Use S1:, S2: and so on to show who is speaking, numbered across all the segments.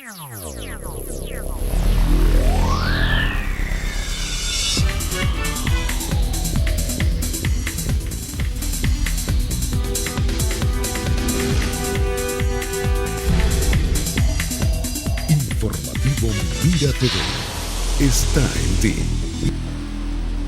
S1: Informativo Mira TV está en ti.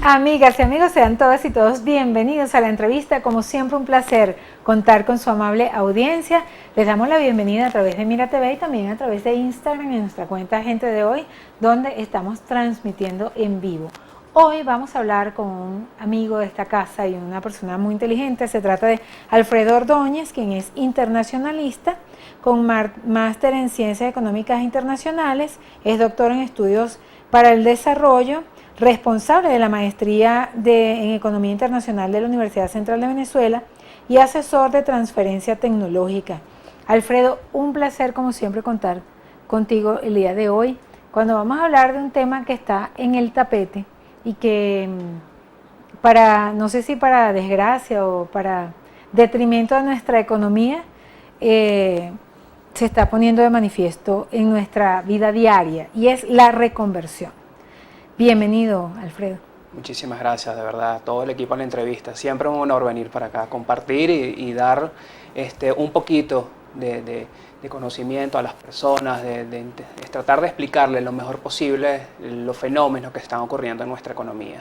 S2: Amigas y amigos, sean todas y todos bienvenidos a la entrevista. Como siempre, un placer contar con su amable audiencia. Les damos la bienvenida a través de Mira TV y también a través de Instagram en nuestra cuenta Gente de Hoy, donde estamos transmitiendo en vivo. Hoy vamos a hablar con un amigo de esta casa y una persona muy inteligente. Se trata de Alfredo Ordóñez, quien es internacionalista con máster en Ciencias Económicas Internacionales, es doctor en Estudios para el Desarrollo, responsable de la maestría en Economía Internacional de la Universidad Central de Venezuela y asesor de transferencia tecnológica. Alfredo, un placer como siempre contar contigo el día de hoy, cuando vamos a hablar de un tema que está en el tapete y que no sé si para desgracia o para detrimento de nuestra economía, se está poniendo de manifiesto en nuestra vida diaria, y es la reconversión. Bienvenido, Alfredo.
S3: Muchísimas gracias, de verdad, a todo el equipo de la entrevista. Siempre es un honor venir para acá, compartir y dar un poquito de conocimiento a las personas, tratar de explicarles lo mejor posible los fenómenos que están ocurriendo en nuestra economía.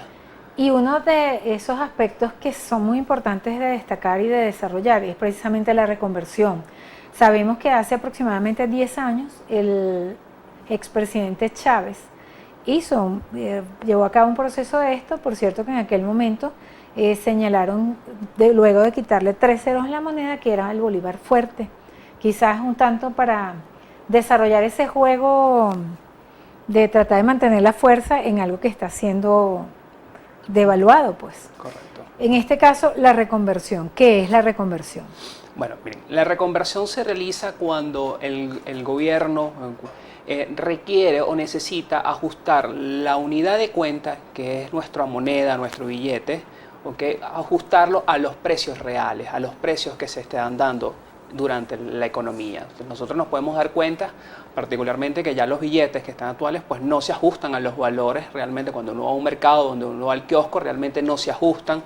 S2: Y uno de esos aspectos que son muy importantes de destacar y de desarrollar es precisamente la reconversión. Sabemos que hace aproximadamente 10 años el expresidente Chávez llevó a cabo un proceso de esto. Por cierto que en aquel momento señalaron, luego de quitarle 3 ceros a la moneda, que era el bolívar fuerte, quizás un tanto para desarrollar ese juego de tratar de mantener la fuerza en algo que está siendo devaluado, pues.
S3: Correcto.
S2: En este caso, la reconversión. ¿Qué es la reconversión?
S3: Bueno, miren, la reconversión se realiza cuando el gobierno requiere o necesita ajustar la unidad de cuenta, que es nuestra moneda, nuestro billete, ¿okay? Ajustarlo a los precios reales, a los precios que se están dando durante la economía. Entonces, nosotros nos podemos dar cuenta, particularmente, que ya los billetes que están actuales pues no se ajustan a los valores realmente. Cuando uno va a un mercado, donde uno va al kiosco, realmente no se ajustan.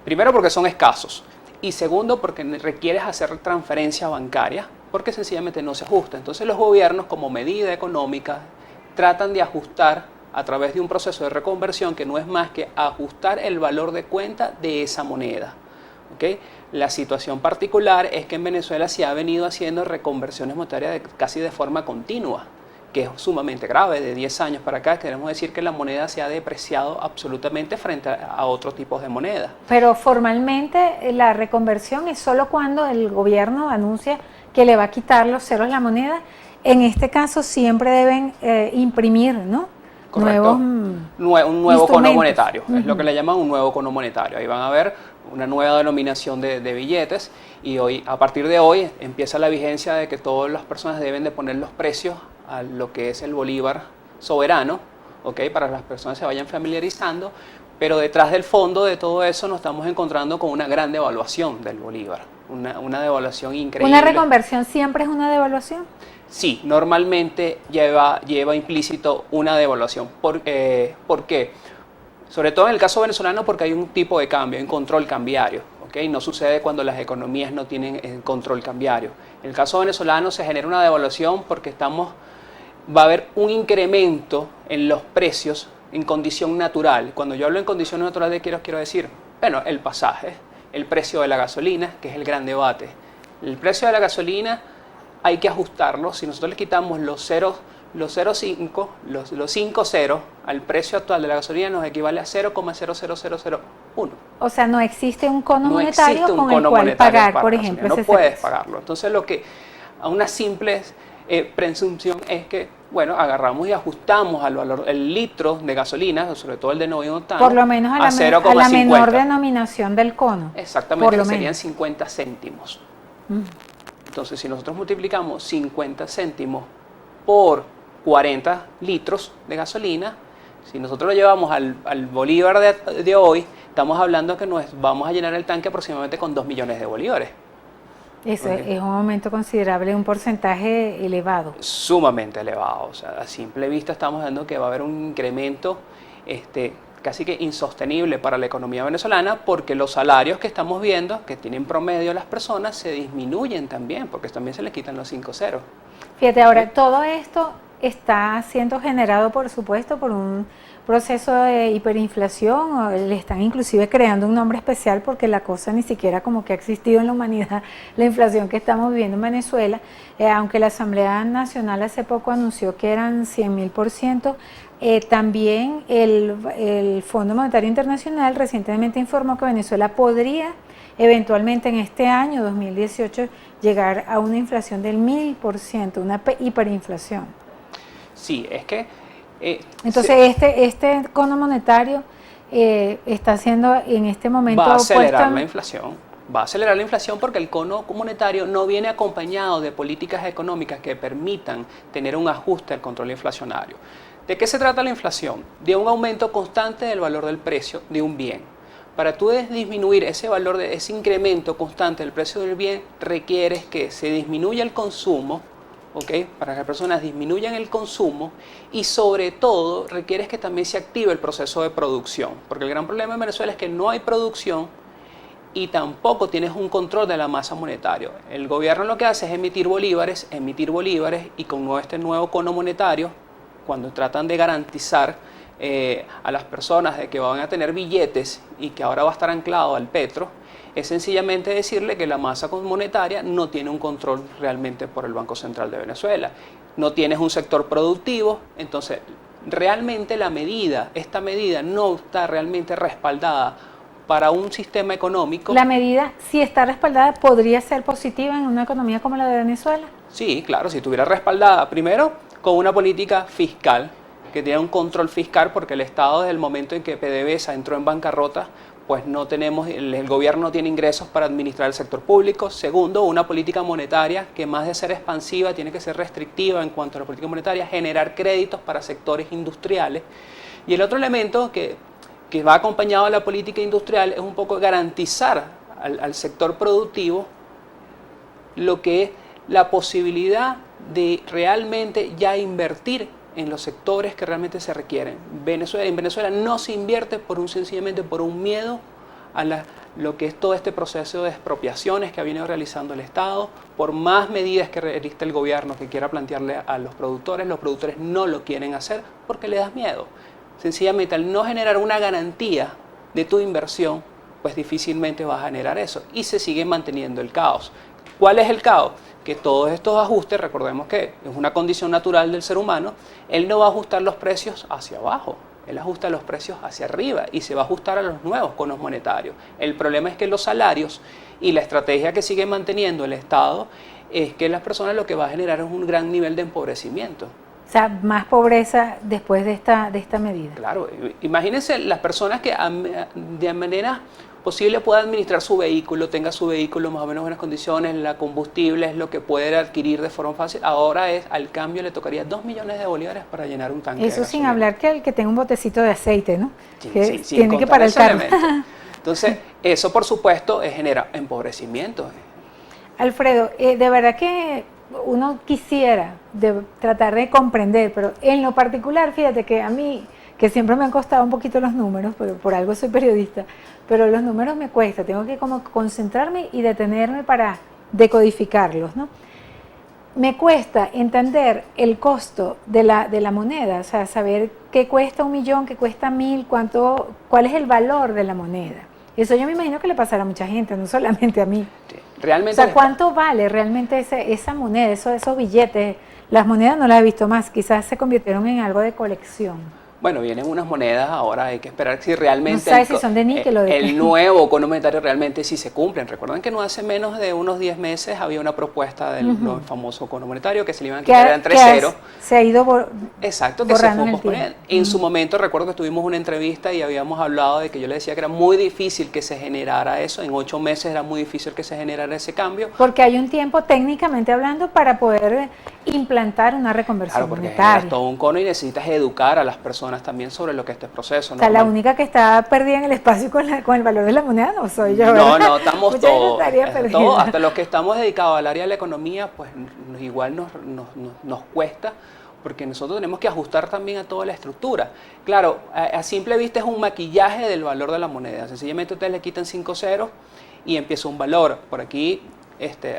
S3: Primero porque son escasos. Y segundo, porque requieres hacer transferencia bancaria, porque sencillamente no se ajusta. Entonces los gobiernos, como medida económica, tratan de ajustar a través de un proceso de reconversión que no es más que ajustar el valor de cuenta de esa moneda. ¿Okay? La situación particular es que en Venezuela se ha venido haciendo reconversiones monetarias casi de forma continua, que es sumamente grave. De 10 años para acá queremos decir que la moneda se ha depreciado absolutamente frente a otros tipos de moneda.
S2: Pero formalmente la reconversión es solo cuando el gobierno anuncia que le va a quitar los ceros a la moneda. En este caso siempre deben imprimir, ¿no?
S3: Correcto. Un nuevo cono monetario, es lo que le llaman un nuevo cono monetario. Ahí van a ver una nueva denominación de billetes, y a partir de hoy empieza la vigencia de que todas las personas deben de poner los precios a lo que es el bolívar soberano, ¿okay? Para que las personas se vayan familiarizando, pero detrás del fondo de todo eso nos estamos encontrando con una gran devaluación del bolívar, una devaluación increíble.
S2: ¿Una reconversión siempre es una devaluación?
S3: Sí, normalmente lleva implícito una devaluación. ¿Por qué? Sobre todo en el caso venezolano, porque hay un tipo de cambio, hay un control cambiario. ¿Okay? No sucede cuando las economías no tienen control cambiario. En el caso venezolano se genera una devaluación porque va a haber un incremento en los precios en condición natural. Cuando yo hablo en condición natural, quiero decir, bueno, el pasaje, el precio de la gasolina, que es el gran debate. El precio de la gasolina hay que ajustarlo. Si nosotros le quitamos los 5 ceros al precio actual de la gasolina, nos equivale a 0,00001.
S2: O sea, no existe un cono monetario con el cual pagar, por ejemplo,
S3: no puedes pagarlo. Entonces, a una simple presunción es que, bueno, agarramos y ajustamos al valor, el litro de gasolina, sobre todo el de 9 octano,
S2: por lo menos a la menor denominación del cono.
S3: Exactamente, que serían 50 céntimos. Entonces, si nosotros multiplicamos 50 céntimos por 40 litros de gasolina, si nosotros lo llevamos al bolívar de hoy, estamos hablando que nos vamos a llenar el tanque aproximadamente con 2 millones de bolívares.
S2: Eso
S3: ¿ok?
S2: es un aumento considerable, un porcentaje elevado.
S3: Sumamente elevado. O sea, a simple vista estamos viendo que va a haber un incremento casi que insostenible para la economía venezolana porque los salarios que estamos viendo, que tienen promedio las personas, se disminuyen también, porque también se les quitan los 5 ceros.
S2: Fíjate, ahora todo esto está siendo generado, por supuesto, por un proceso de hiperinflación, o le están inclusive creando un nombre especial porque la cosa ni siquiera como que ha existido en la humanidad, la inflación que estamos viviendo en Venezuela, aunque la Asamblea Nacional hace poco anunció que eran 100.000%, también el Fondo Monetario Internacional recientemente informó que Venezuela podría eventualmente en este año 2018 llegar a una inflación del 1000%, una hiperinflación.
S3: Sí, es que...
S2: Entonces este cono monetario está siendo en este momento...
S3: va a acelerar la inflación. Va a acelerar la inflación porque el cono monetario no viene acompañado de políticas económicas que permitan tener un ajuste al control inflacionario. ¿De qué se trata la inflación? De un aumento constante del valor del precio de un bien. Para tú disminuir ese valor, ese incremento constante del precio del bien, requieres que se disminuya el consumo, ¿ok? Para que las personas disminuyan el consumo y sobre todo requieres que también se active el proceso de producción. Porque el gran problema en Venezuela es que no hay producción y tampoco tienes un control de la masa monetaria. El gobierno lo que hace es emitir bolívares y con este nuevo cono monetario, cuando tratan de garantizar a las personas de que van a tener billetes y que ahora va a estar anclado al petro, es sencillamente decirle que la masa monetaria no tiene un control realmente por el Banco Central de Venezuela. No tienes un sector productivo, entonces realmente esta medida no está realmente respaldada para un sistema económico.
S2: La medida, si está respaldada, podría ser positiva en una economía como la de Venezuela.
S3: Sí, claro, si estuviera respaldada, primero con una política fiscal, que tiene un control fiscal, porque el Estado desde el momento en que PDVSA entró en bancarrota, pues no tenemos, el gobierno no tiene ingresos para administrar el sector público. Segundo, una política monetaria que más de ser expansiva tiene que ser restrictiva en cuanto a la política monetaria, generar créditos para sectores industriales. Y el otro elemento que va acompañado de la política industrial es un poco garantizar al sector productivo lo que es la posibilidad de realmente ya invertir en los sectores que realmente se requieren. En Venezuela no se invierte sencillamente por un miedo a lo que es todo este proceso de expropiaciones que ha venido realizando el Estado, por más medidas que realice el gobierno que quiera plantearle a los productores no lo quieren hacer porque les da miedo. Sencillamente al no generar una garantía de tu inversión, pues difícilmente vas a generar eso y se sigue manteniendo el caos. ¿Cuál es el caos? Que todos estos ajustes, recordemos que es una condición natural del ser humano, él no va a ajustar los precios hacia abajo, él ajusta los precios hacia arriba y se va a ajustar a los nuevos conos monetarios. El problema es que los salarios y la estrategia que sigue manteniendo el Estado es que las personas lo que va a generar es un gran nivel de empobrecimiento.
S2: O sea, más pobreza después de esta medida.
S3: Claro, imagínense las personas que de manera posible pueda administrar su vehículo, tenga su vehículo más o menos en buenas condiciones, la combustible es lo que puede adquirir de forma fácil. Ahora al cambio le tocaría 2 millones de bolívares para llenar un tanque.
S2: Eso sin hablar que el que tenga un botecito de aceite, ¿no?
S3: Sí,
S2: que
S3: sí,
S2: tiene que parar el carro.
S3: Entonces, eso por supuesto genera empobrecimiento.
S2: Alfredo, de verdad que uno quisiera tratar de comprender, pero en lo particular, fíjate que a mí, que siempre me han costado un poquito los números, pero por algo soy periodista, pero los números me cuesta, tengo que como concentrarme y detenerme para decodificarlos, ¿no? Me cuesta entender el costo de la moneda, o sea, saber qué cuesta 1 millón, qué cuesta 1000, cuál es el valor de la moneda. Eso yo me imagino que le pasará a mucha gente, no solamente a mí.
S3: Realmente,
S2: o sea, ¿cuánto vale realmente esa moneda, esos billetes? Las monedas no las he visto más, quizás se convirtieron en algo de colección.
S3: Bueno, vienen unas monedas, ahora hay que esperar si realmente
S2: no sabes si son de níquel o de
S3: el nuevo cono monetario realmente sí se cumplen. Recuerden que no hace menos de unos 10 meses había una propuesta del famoso cono monetario que se le iban a quitar, eran 3 ceros.
S2: Se ha ido
S3: Exacto, que se fue posponiendo. En su momento recuerdo que tuvimos una entrevista y habíamos hablado de que yo le decía que era muy difícil que se generara eso, en 8 meses era muy difícil que se generara ese cambio.
S2: Porque hay un tiempo técnicamente hablando para poder implantar una reconversión
S3: claro, porque
S2: monetaria.
S3: generas todo un cono y necesitas educar a las personas personas también sobre lo que este proceso.
S2: O sea, la única que está perdida en el espacio con el valor de la moneda no soy yo, ¿verdad?
S3: No, estamos
S2: Mucha gente
S3: todos,
S2: estaría perdida.
S3: todos, hasta los que estamos dedicados al área de la economía, pues igual nos cuesta, porque nosotros tenemos que ajustar también a toda la estructura. Claro, a simple vista es un maquillaje del valor de la moneda. Sencillamente ustedes le quitan 5 ceros y empieza un valor. Por aquí,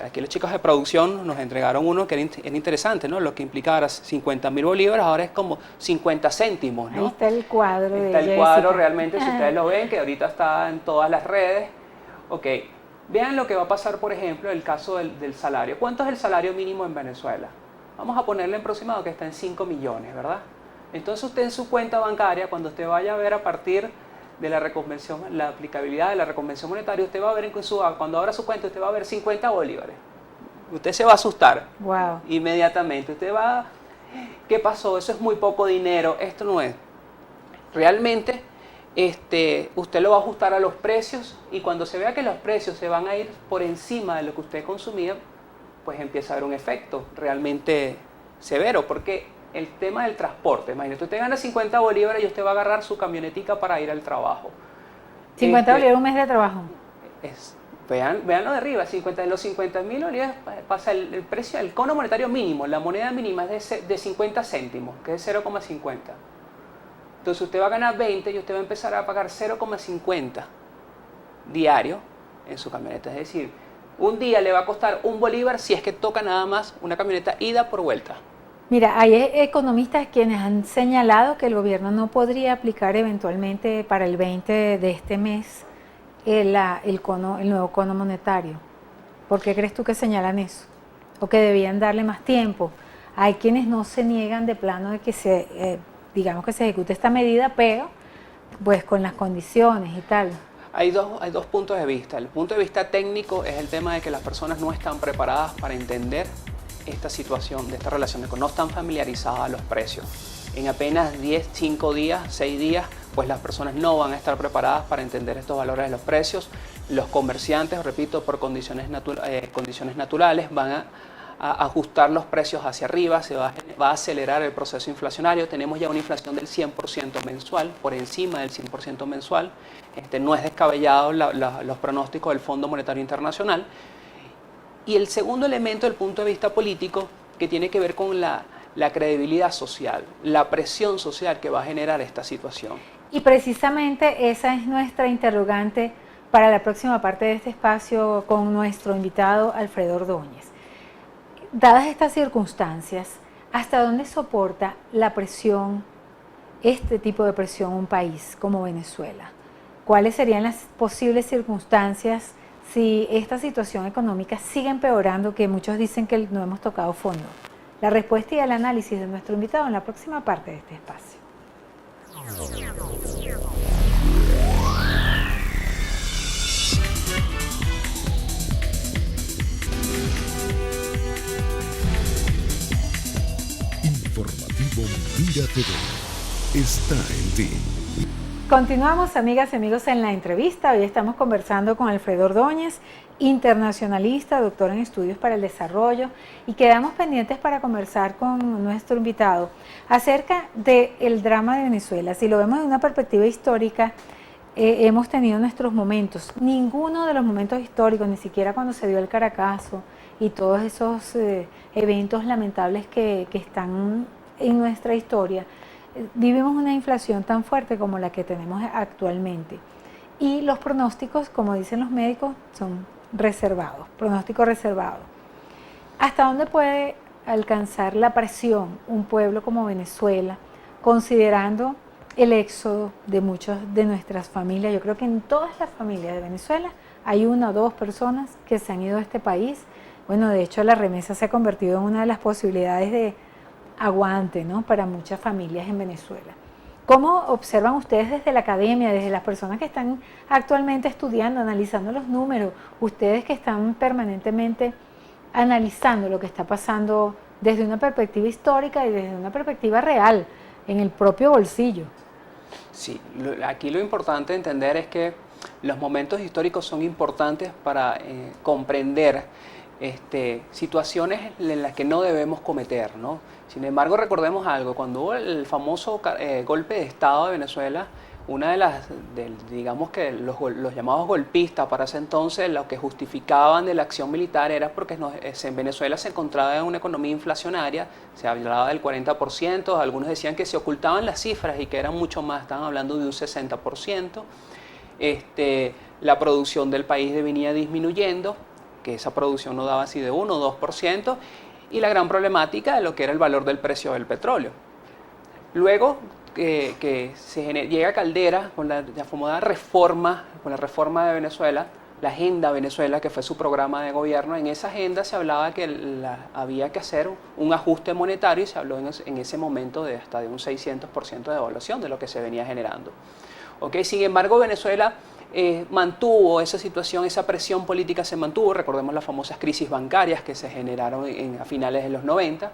S3: aquí los chicos de producción nos entregaron uno que era interesante, ¿no? Lo que implicaba 50.000 bolívares, ahora es como 50 céntimos, ¿no?
S2: Ahí está el cuadro.
S3: Está el cuadro realmente, si ustedes lo ven, que ahorita está en todas las redes. Ok, vean lo que va a pasar, por ejemplo, el caso del salario. ¿Cuánto es el salario mínimo en Venezuela? Vamos a ponerle en aproximado que está en 5 millones, ¿verdad? Entonces usted en su cuenta bancaria, cuando usted vaya a ver a partir de la reconversión, la aplicabilidad de la reconversión monetaria, usted va a ver cuando abra su cuenta, usted va a ver 50 bolívares. Usted se va a asustar.
S2: Wow.
S3: Inmediatamente. Usted va, ¿qué pasó? Eso es muy poco dinero. Esto no es. Realmente, usted lo va a ajustar a los precios y cuando se vea que los precios se van a ir por encima de lo que usted consumía, pues empieza a haber un efecto realmente severo, porque el tema del transporte, imagínate, usted gana 50 bolívares y usted va a agarrar su camionetica para ir al trabajo.
S2: 50 bolívares un mes de trabajo.
S3: Vean lo de arriba, los 50.000 bolívares pasa el precio, el cono monetario mínimo, la moneda mínima es de 50 céntimos, que es 0,50. Entonces usted va a ganar 20 y usted va a empezar a pagar 0,50 diario en su camioneta, es decir, un día le va a costar un bolívar si es que toca nada más una camioneta ida por vuelta.
S2: Mira, hay economistas quienes han señalado que el gobierno no podría aplicar eventualmente para el 20 de este mes el nuevo cono monetario. ¿Por qué crees tú que señalan eso? ¿O que debían darle más tiempo? Hay quienes no se niegan de plano de que digamos que se ejecute esta medida, pero pues con las condiciones y tal.
S3: Hay dos puntos de vista. El punto de vista técnico es el tema de que las personas no están preparadas para entender esta situación de esta relación, no están familiarizadas a los precios. En apenas 5 días, 6 días, pues las personas no van a estar preparadas para entender estos valores de los precios. Los comerciantes, repito, por condiciones naturales van a ajustar los precios hacia arriba, se va a acelerar el proceso inflacionario. Tenemos ya una inflación del 100% mensual, por encima del 100% mensual. No es descabellado los pronósticos del Fondo Monetario Internacional. Y el segundo elemento del punto de vista político, que tiene que ver con la credibilidad social, la presión social que va a generar esta situación.
S2: Y precisamente esa es nuestra interrogante para la próxima parte de este espacio con nuestro invitado Alfredo Ordóñez. Dadas estas circunstancias, ¿hasta dónde soporta la presión, este tipo de presión, un país como Venezuela? ¿Cuáles serían las posibles circunstancias si esta situación económica sigue empeorando, que muchos dicen que no hemos tocado fondo? La respuesta y el análisis de nuestro invitado en la próxima parte de este espacio.
S1: Informativo Mira TV está en ti.
S2: Continuamos, amigas y amigos, en la entrevista. Hoy estamos conversando con Alfredo Ordóñez, internacionalista, doctor en estudios para el desarrollo, y quedamos pendientes para conversar con nuestro invitado acerca del drama de Venezuela. Si lo vemos de una perspectiva histórica, hemos tenido nuestros momentos. Ninguno de los momentos históricos, ni siquiera cuando se dio el Caracazo y todos esos eventos lamentables que están en nuestra historia, vivimos una inflación tan fuerte como la que tenemos actualmente. Y los pronósticos, como dicen los médicos, son reservados, pronósticos reservados. ¿Hasta dónde puede alcanzar la presión un pueblo como Venezuela, considerando el éxodo de muchas de nuestras familias? Yo creo que en todas las familias de Venezuela hay 1 o 2 personas que se han ido a este país. Bueno, de hecho la remesa se ha convertido en una de las posibilidades de aguante, ¿no?, para muchas familias en Venezuela. ¿Cómo observan ustedes desde la academia, desde las personas que están actualmente estudiando, analizando los números, ustedes que están permanentemente analizando lo que está pasando desde una perspectiva histórica y desde una perspectiva real, en el propio bolsillo?
S3: Sí, aquí lo importante de entender es que los momentos históricos son importantes para comprender situaciones en las que no debemos cometer, ¿no? Sin embargo, recordemos algo, cuando hubo el famoso golpe de Estado de Venezuela, una de las, digamos que los llamados golpistas para ese entonces, lo que justificaban de la acción militar era porque en Venezuela se encontraba en una economía inflacionaria, se hablaba del 40%, algunos decían que se ocultaban las cifras y que eran mucho más, estaban hablando de un 60%, la producción del país venía disminuyendo, que esa producción no daba así de 1 o 2%, y la gran problemática de lo que era el valor del precio del petróleo. Luego llega Caldera con la famosa reforma, con la reforma de Venezuela, la Agenda Venezuela, que fue su programa de gobierno. En esa agenda se hablaba que había que hacer un ajuste monetario y se habló en ese momento de hasta de un 600% de devaluación de lo que se venía generando. ¿Okay? Sin embargo, Venezuela mantuvo esa situación, esa presión política se mantuvo. Recordemos las famosas crisis bancarias que se generaron a finales de los 90.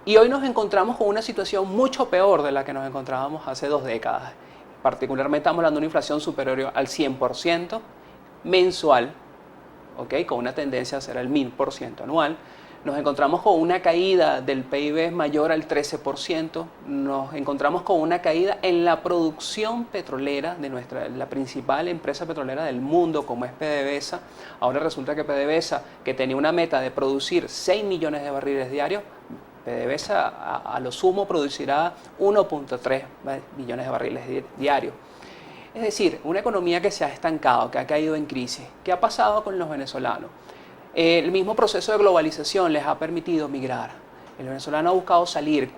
S3: Y hoy nos encontramos con una situación mucho peor de la que nos encontrábamos hace 2 décadas. Particularmente estamos hablando de una inflación superior al 100% mensual, ¿okay? Con una tendencia a ser al 1000% anual. Nos encontramos con una caída del PIB mayor al 13%. Nos encontramos con una caída en la producción petrolera de la principal empresa petrolera del mundo, como es PDVSA. Ahora resulta que PDVSA, que tenía una meta de producir 6 millones de barriles diarios, PDVSA a lo sumo producirá 1.3 millones de barriles diarios. Es decir, una economía que se ha estancado, que ha caído en crisis. ¿Qué ha pasado con los venezolanos? El mismo proceso de globalización les ha permitido migrar. El venezolano ha buscado salir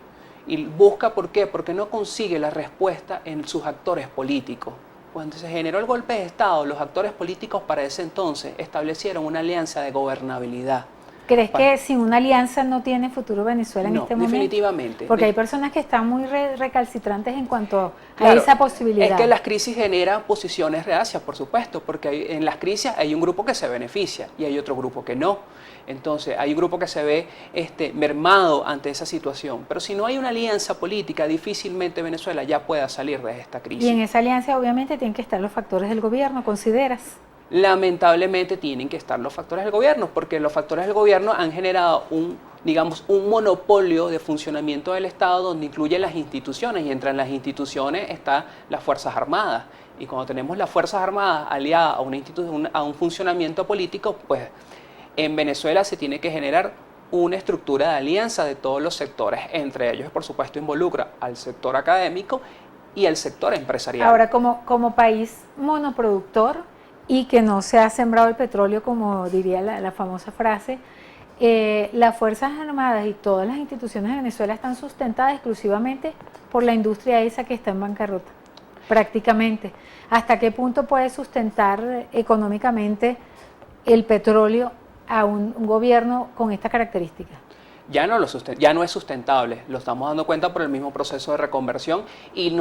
S3: y busca, ¿por qué? Porque no consigue la respuesta en sus actores políticos. Cuando se generó el golpe de Estado, los actores políticos para ese entonces establecieron una alianza de gobernabilidad.
S2: ¿Crees que sin una alianza no tiene futuro Venezuela en este momento?
S3: Definitivamente.
S2: Porque hay personas que están muy recalcitrantes en cuanto a esa posibilidad.
S3: Es que las crisis generan posiciones reacias, por supuesto, porque en las crisis hay un grupo que se beneficia y hay otro grupo que no. Entonces, hay un grupo que se ve mermado ante esa situación. Pero si no hay una alianza política, difícilmente Venezuela ya pueda salir de esta crisis.
S2: Y en esa alianza, obviamente, tienen que estar los factores del gobierno, ¿consideras?
S3: Lamentablemente tienen que estar los factores del gobierno, porque los factores del gobierno han generado un monopolio de funcionamiento del Estado donde incluye las instituciones, y entre las instituciones están las Fuerzas Armadas. Y cuando tenemos las Fuerzas Armadas aliadas a un funcionamiento político, pues en Venezuela se tiene que generar una estructura de alianza de todos los sectores, entre ellos, por supuesto, involucra al sector académico y al sector empresarial.
S2: Ahora, como país monoproductor, y que no se ha sembrado el petróleo, como diría la famosa frase, las Fuerzas Armadas y todas las instituciones de Venezuela están sustentadas exclusivamente por la industria esa que está en bancarrota, prácticamente. ¿Hasta qué punto puede sustentar económicamente el petróleo a un gobierno con esta característica?
S3: Ya no es sustentable, lo estamos dando cuenta por el mismo proceso de reconversión y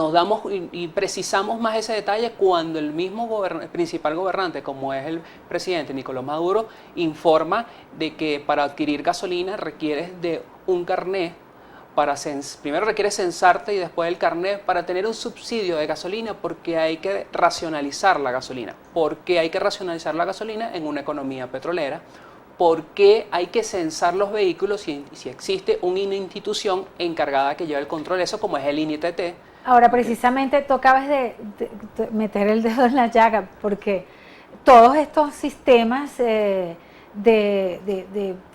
S3: y precisamos más ese detalle cuando el mismo principal gobernante, como es el presidente Nicolás Maduro, informa de que para adquirir gasolina requieres de un carnet, primero requieres censarte y después el carnet para tener un subsidio de gasolina, porque hay que racionalizar la gasolina. ¿Por qué hay que racionalizar la gasolina en una economía petrolera? Porque hay que censar los vehículos si existe una institución encargada que lleve el control de eso, como es el INTT.
S2: Ahora, precisamente tú acabas de meter el dedo en la llaga, porque todos estos sistemas de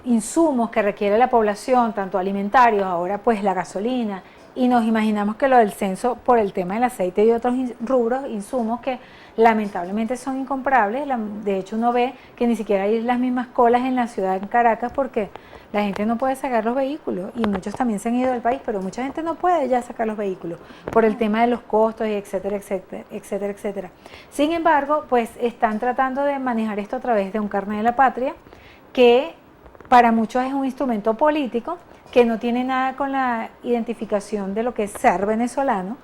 S2: insumos que requiere la población, tanto alimentarios, ahora pues la gasolina, y nos imaginamos que lo del censo por el tema del aceite y otros rubros, insumos que lamentablemente son incomprables. De hecho, uno ve que ni siquiera hay las mismas colas en la ciudad de Caracas porque la gente no puede sacar los vehículos, y muchos también se han ido del país, pero mucha gente no puede ya sacar los vehículos por el tema de los costos, y etcétera, etcétera, etcétera, etcétera. Sin embargo, pues están tratando de manejar esto a través de un carnet de la patria, que para muchos es un instrumento político que no tiene nada con la identificación de lo que es ser venezolano,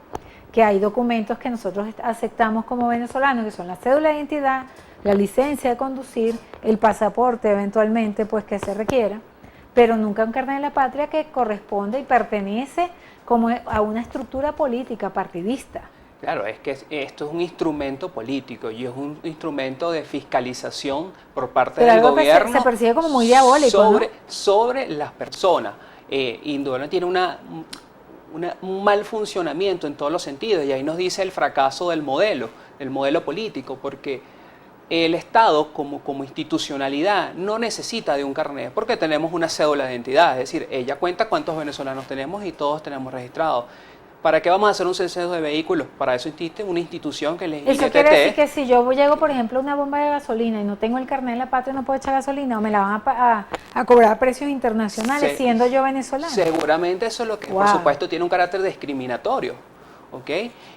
S2: que hay documentos que nosotros aceptamos como venezolanos, que son la cédula de identidad, la licencia de conducir, el pasaporte eventualmente pues que se requiera, pero nunca un carnet de la patria que corresponde y pertenece como a una estructura política partidista.
S3: Claro, es que esto es un instrumento político y es un instrumento de fiscalización por parte
S2: Pero
S3: del
S2: algo
S3: gobierno
S2: se percibe como muy diabólico,
S3: sobre las personas. Indudablemente tiene un mal funcionamiento en todos los sentidos, y ahí nos dice el fracaso del modelo político, porque el Estado como institucionalidad no necesita de un carnet porque tenemos una cédula de identidad, es decir, ella cuenta cuántos venezolanos tenemos y todos tenemos registrados. ¿Para qué vamos a hacer un censo de vehículos? Para eso existe una institución que les
S2: Eso quiere decir que si yo llego, por ejemplo, a una bomba de gasolina y no tengo el carnet de la patria, no puedo echar gasolina, o me la van a cobrar a precios internacionales, siendo yo venezolana.
S3: Seguramente eso es lo que, por supuesto, tiene un carácter discriminatorio. ¿Ok?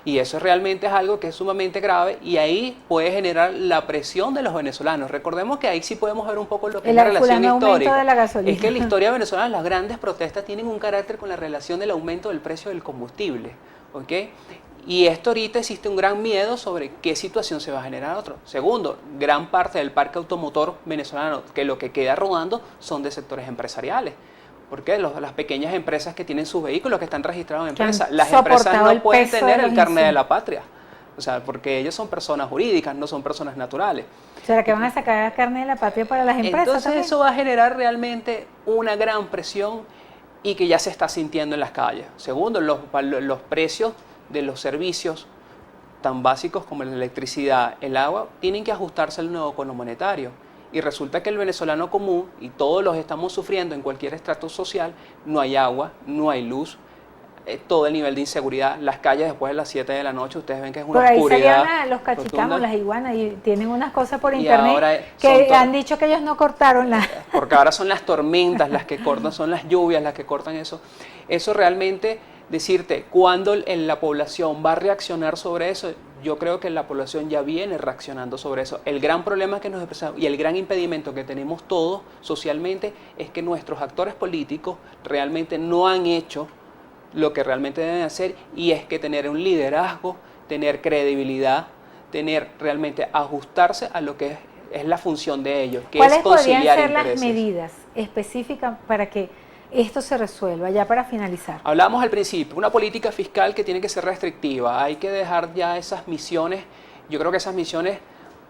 S3: Y eso realmente es algo que es sumamente grave, y ahí puede generar la presión de los venezolanos. Recordemos que ahí sí podemos ver un poco lo que es la relación histórica.
S2: De la gasolina.
S3: Es que en la historia venezolana las grandes protestas tienen un carácter con la relación del aumento del precio del combustible. ¿Ok? Y esto ahorita existe un gran miedo sobre qué situación se va a generar otro. Segundo, gran parte del parque automotor venezolano, que lo que queda rodando son de sectores empresariales. Porque las pequeñas empresas que tienen sus vehículos, que están registrados en empresas, las empresas no pueden tener el carnet de la patria. O sea, porque ellos son personas jurídicas, no son personas naturales.
S2: ¿Será que van a sacar el carnet de la patria para las empresas?
S3: Entonces
S2: también?
S3: Eso va a generar realmente una gran presión, y que ya se está sintiendo en las calles. Segundo, los precios de los servicios tan básicos como la electricidad, el agua, tienen que ajustarse al nuevo cono monetario. Y resulta que el venezolano común, y todos los estamos sufriendo en cualquier estrato social, no hay agua, no hay luz, todo el nivel de inseguridad, las calles después de las 7 de la noche, ustedes ven que es una oscuridad.
S2: Por ahí salían los cachicamos, las iguanas, y tienen unas cosas por internet que han dicho que ellos no cortaron
S3: porque ahora son las tormentas las que cortan, son las lluvias las que cortan eso. Eso realmente, decirte cuándo la población va a reaccionar sobre eso, yo creo que la población ya viene reaccionando sobre eso. El gran problema que nos expresamos y el gran impedimento que tenemos todos socialmente es que nuestros actores políticos realmente no han hecho lo que realmente deben hacer, y es que tener un liderazgo, tener credibilidad, tener realmente ajustarse a lo que es la función de ellos, que es conciliar intereses.
S2: ¿Cuáles podrían ser las medidas específicas para que esto se resuelva, ya para finalizar?
S3: Hablamos al principio, una política fiscal que tiene que ser restrictiva, hay que dejar ya esas misiones. Yo creo que esas misiones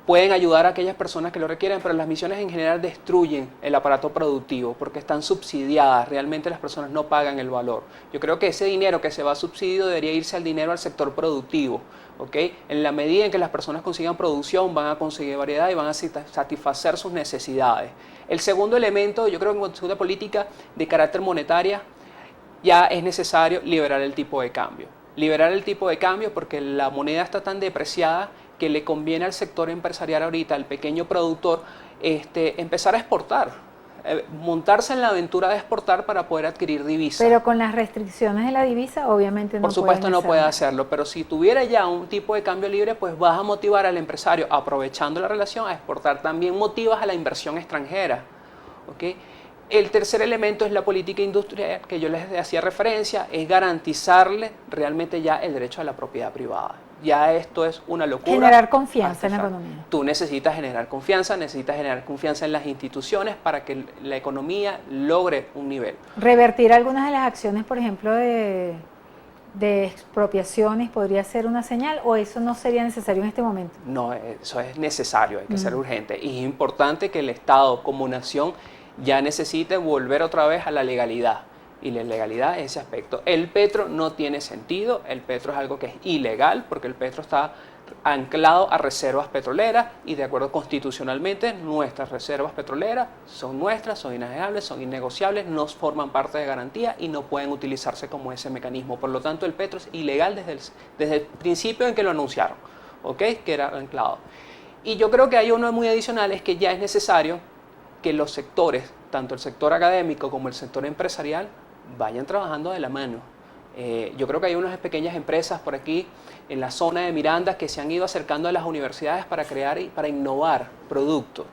S3: pueden ayudar a aquellas personas que lo requieren, pero las misiones en general destruyen el aparato productivo porque están subsidiadas, realmente las personas no pagan el valor. Yo creo que ese dinero que se va a subsidio debería irse al dinero al sector productivo. ¿Ok? En la medida en que las personas consigan producción, van a conseguir variedad y van a satisfacer sus necesidades. El segundo elemento, yo creo que en una política de carácter monetaria, ya es necesario liberar el tipo de cambio. Liberar el tipo de cambio porque la moneda está tan depreciada que le conviene al sector empresarial ahorita, al pequeño productor, empezar a exportar, montarse en la aventura de exportar para poder adquirir divisas.
S2: Pero con las restricciones de la divisa, obviamente no.
S3: Por supuesto no puede hacerlo, pero si tuviera ya un tipo de cambio libre, pues vas a motivar al empresario, aprovechando la relación, a exportar. También motivas a la inversión extranjera. ¿Okay? El tercer elemento es la política industrial, que yo les hacía referencia, es garantizarle realmente ya el derecho a la propiedad privada. Ya esto es una locura.
S2: Generar confianza en la economía.
S3: Tú necesitas generar confianza en las instituciones para que la economía logre un nivel.
S2: Revertir algunas de las acciones, por ejemplo, de expropiaciones, ¿podría ser una señal o eso no sería necesario en este momento?
S3: No, eso es necesario, hay que ser urgente. Y es importante que el Estado como nación ya necesite volver otra vez a la legalidad. Y la legalidad es ese aspecto. El petro no tiene sentido, el petro es algo que es ilegal porque el petro está anclado a reservas petroleras y de acuerdo constitucionalmente nuestras reservas petroleras son nuestras, son inanegables, son innegociables, no forman parte de garantía y no pueden utilizarse como ese mecanismo. Por lo tanto el petro es ilegal desde el principio en que lo anunciaron, ¿ok? Que era anclado. Y yo creo que hay uno muy adicional, es que ya es necesario que los sectores, tanto el sector académico como el sector empresarial, vayan trabajando de la mano. Yo creo que hay unas pequeñas empresas por aquí en la zona de Miranda que se han ido acercando a las universidades para crear y para innovar productos.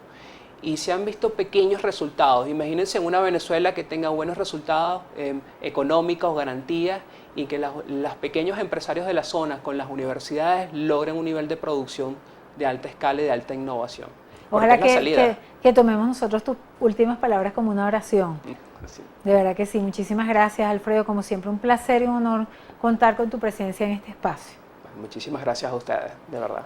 S3: Y se han visto pequeños resultados. Imagínense en una Venezuela que tenga buenos resultados económicos, garantías, y que los pequeños empresarios de la zona con las universidades logren un nivel de producción de alta escala y de alta innovación.
S2: Ojalá que tomemos nosotros tus últimas palabras como una oración.
S3: Sí.
S2: De verdad que sí. Muchísimas gracias, Alfredo. Como siempre, un placer y un honor contar con tu presencia en este espacio.
S3: Muchísimas gracias a ustedes, de verdad.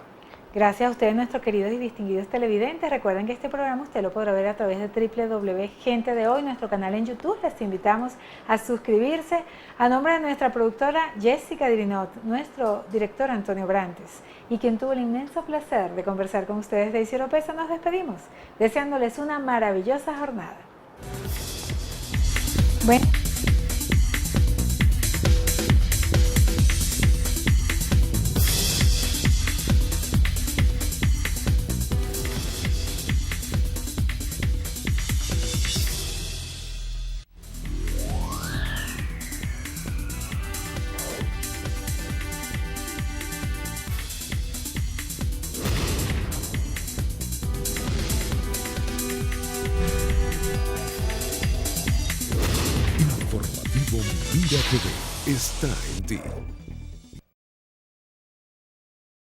S2: Gracias a ustedes, nuestros queridos y distinguidos televidentes. Recuerden que este programa usted lo podrá ver a través de Gente de Hoy, nuestro canal en YouTube. Les invitamos a suscribirse. A nombre de nuestra productora Jessica Dirinot, nuestro director Antonio Brantes y quien tuvo el inmenso placer de conversar con ustedes, Daisy Oropesa, nos despedimos, deseándoles una maravillosa jornada. Bueno.
S1: Informativo Mira TV está en ti.